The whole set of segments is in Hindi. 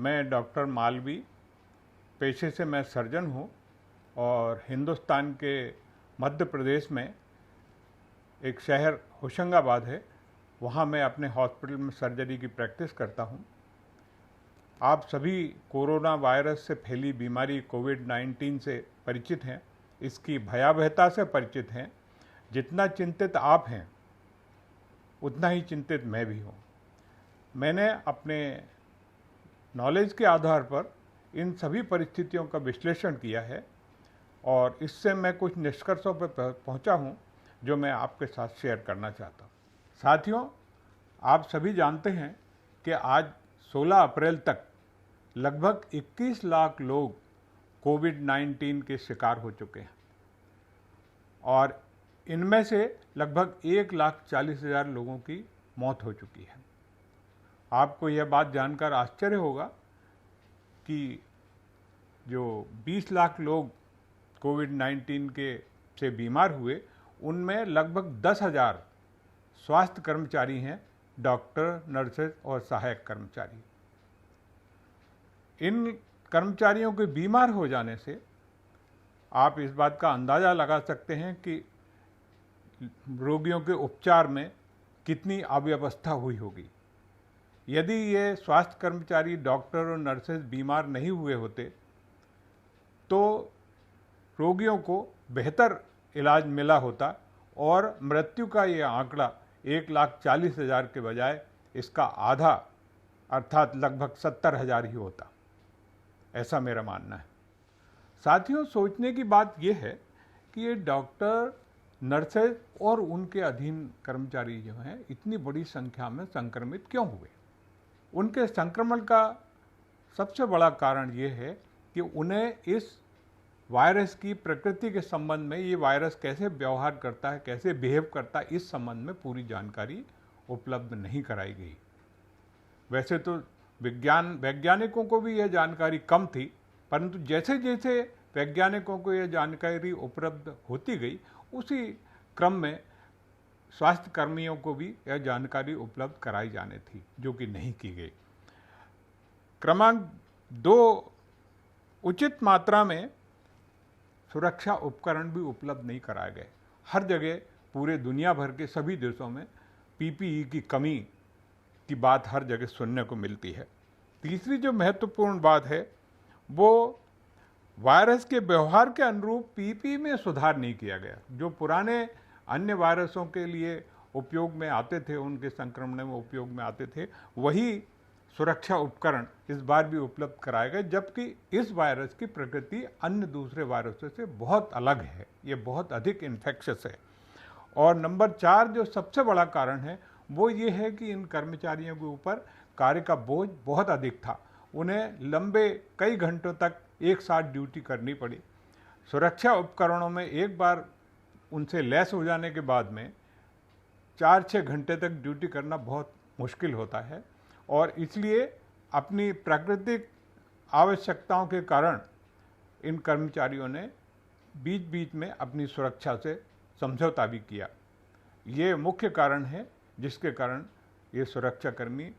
मैं डॉक्टर मालवी, पेशे से मैं सर्जन हूँ और हिंदुस्तान के मध्य प्रदेश में एक शहर होशंगाबाद है, वहाँ मैं अपने हॉस्पिटल में सर्जरी की प्रैक्टिस करता हूँ। आप सभी कोरोना वायरस से फैली बीमारी कोविड-19 से परिचित हैं, इसकी भयावहता से परिचित हैं। जितना चिंतित आप हैं उतना ही चिंतित मैं भी हूँ। मैंने अपने नॉलेज के आधार पर इन सभी परिस्थितियों का विश्लेषण किया है और इससे मैं कुछ निष्कर्षों पर पहुंचा हूं जो मैं आपके साथ शेयर करना चाहता हूं। साथियों, आप सभी जानते हैं कि आज 16 अप्रैल तक लगभग 21 लाख लोग कोविड-19 के शिकार हो चुके हैं और इनमें से लगभग 1,40,000 लोगों की मौत हो चुकी है। आपको यह बात जानकर आश्चर्य होगा कि जो 20 लाख लोग कोविड-19 से बीमार हुए, उनमें लगभग 10,000 स्वास्थ्य कर्मचारी हैं, डॉक्टर, नर्सेज और सहायक कर्मचारी। इन कर्मचारियों के बीमार हो जाने से आप इस बात का अंदाज़ा लगा सकते हैं कि रोगियों के उपचार में कितनी अव्यवस्था हुई होगी। यदि ये स्वास्थ्य कर्मचारी, डॉक्टर और नर्सेज बीमार नहीं हुए होते तो रोगियों को बेहतर इलाज मिला होता और मृत्यु का ये आंकड़ा 1,40,000 के बजाय इसका आधा अर्थात लगभग 70,000 ही होता। ऐसा मेरा मानना है। साथियों, सोचने की बात यह है कि ये डॉक्टर, नर्सेज और उनके अधीन कर्मचारी जो हैं इतनी बड़ी संख्या में संक्रमित क्यों हुए। उनके संक्रमण का सबसे बड़ा कारण ये है कि उन्हें इस वायरस की प्रकृति के संबंध में, ये वायरस कैसे व्यवहार करता है, कैसे बिहेव करता है, इस संबंध में पूरी जानकारी उपलब्ध नहीं कराई गई। वैसे तो वैज्ञानिकों को भी यह जानकारी कम थी, परंतु जैसे जैसे वैज्ञानिकों को यह जानकारी उपलब्ध होती गई, उसी क्रम में स्वास्थ्य कर्मियों को भी यह जानकारी उपलब्ध कराई जानी थी, जो कि नहीं की गई। क्रमांक 2, उचित मात्रा में सुरक्षा उपकरण भी उपलब्ध नहीं कराए गए। हर जगह पूरे दुनिया भर के सभी देशों में पीपीई की कमी की बात हर जगह सुनने को मिलती है। तीसरी जो महत्वपूर्ण बात है वो वायरस के व्यवहार के अनुरूप पीपीई में सुधार नहीं किया गया। जो पुराने अन्य वायरसों के लिए उपयोग में आते थे, उनके संक्रमण में उपयोग में आते थे, वही सुरक्षा उपकरण इस बार भी उपलब्ध कराए गए, जबकि इस वायरस की प्रकृति अन्य दूसरे वायरसों से बहुत अलग है। ये बहुत अधिक इन्फेक्शस है। और नंबर 4 जो सबसे बड़ा कारण है वो ये है कि इन कर्मचारियों के ऊपर कार्य का बोझ बहुत अधिक था। उन्हें लंबे कई घंटों तक एक साथ ड्यूटी करनी पड़ी। सुरक्षा उपकरणों में एक बार उनसे लैस हो जाने के बाद में 4-6 घंटे तक ड्यूटी करना बहुत मुश्किल होता है और इसलिए अपनी प्राकृतिक आवश्यकताओं के कारण इन कर्मचारियों ने बीच बीच में अपनी सुरक्षा से समझौता भी किया। ये मुख्य कारण है जिसके कारण ये सुरक्षाकर्मी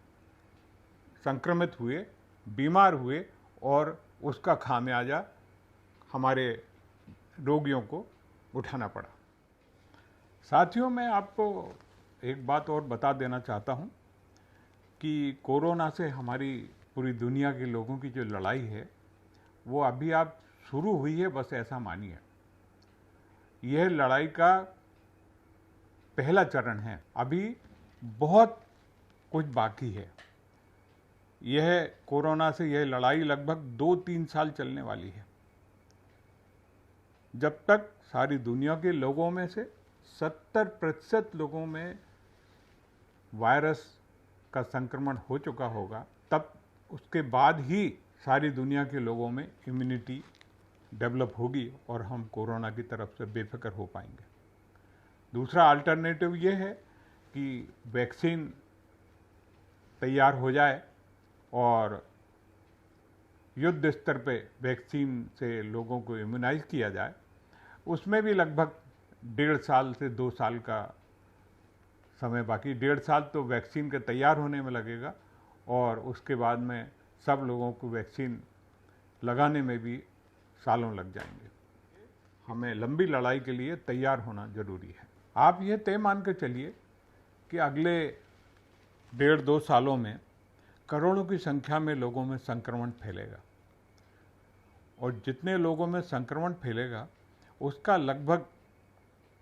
संक्रमित हुए, बीमार हुए और उसका खामियाजा हमारे रोगियों को उठाना पड़ा। साथियों, मैं आपको एक बात और बता देना चाहता हूं कि कोरोना से हमारी पूरी दुनिया के लोगों की जो लड़ाई है वो अभी आप शुरू हुई है, बस ऐसा मानिए। यह लड़ाई का पहला चरण है, अभी बहुत कुछ बाकी है। यह कोरोना से यह लड़ाई लगभग 2-3 साल चलने वाली है, जब तक सारी दुनिया के लोगों में से 70% लोगों में वायरस का संक्रमण हो चुका होगा, तब उसके बाद ही सारी दुनिया के लोगों में इम्यूनिटी डेवलप होगी और हम कोरोना की तरफ से बेफिक्र हो पाएंगे। दूसरा अल्टरनेटिव ये है कि वैक्सीन तैयार हो जाए और युद्ध स्तर पे वैक्सीन से लोगों को इम्यूनाइज किया जाए। उसमें भी लगभग 1.5 साल से 2 साल का समय बाकी। 1.5 साल तो वैक्सीन के तैयार होने में लगेगा और उसके बाद में सब लोगों को वैक्सीन लगाने में भी सालों लग जाएंगे। हमें लंबी लड़ाई के लिए तैयार होना जरूरी है। आप ये तय मान कर चलिए कि अगले 1.5-2 सालों में करोड़ों की संख्या में लोगों में संक्रमण फैलेगा, और जितने लोगों में संक्रमण फैलेगा उसका लगभग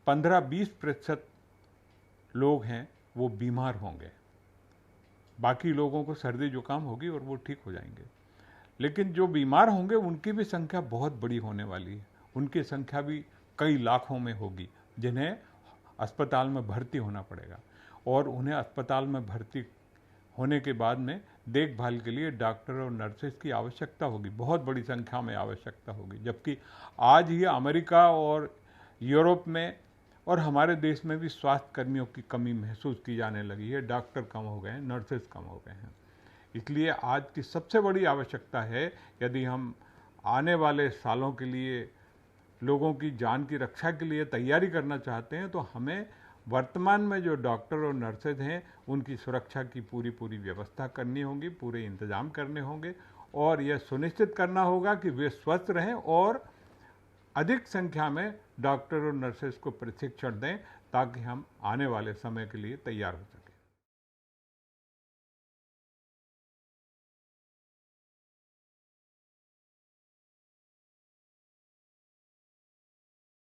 15-20% लोग हैं वो बीमार होंगे। बाकी लोगों को सर्दी जुकाम होगी और वो ठीक हो जाएंगे। लेकिन जो बीमार होंगे उनकी भी संख्या बहुत बड़ी होने वाली है। उनकी संख्या भी कई लाखों में होगी जिन्हें अस्पताल में भर्ती होना पड़ेगा, और उन्हें अस्पताल में भर्ती होने के बाद में देखभाल के लिए डॉक्टर और नर्सेस की आवश्यकता होगी, बहुत बड़ी संख्या में आवश्यकता होगी। जबकि आज ही अमेरिका और यूरोप में और हमारे देश में भी स्वास्थ्य कर्मियों की कमी महसूस की जाने लगी है। डॉक्टर कम हो गए हैं, नर्सेस कम हो गए हैं। इसलिए आज की सबसे बड़ी आवश्यकता है, यदि हम आने वाले सालों के लिए लोगों की जान की रक्षा के लिए तैयारी करना चाहते हैं, तो हमें वर्तमान में जो डॉक्टर और नर्सेज हैं उनकी सुरक्षा की पूरी व्यवस्था करनी होगी, पूरे इंतजाम करने होंगे, और यह सुनिश्चित करना होगा कि वे स्वस्थ रहें और अधिक संख्या में डॉक्टर और नर्सेज को प्रशिक्षण दें ताकि हम आने वाले समय के लिए तैयार हो सकें।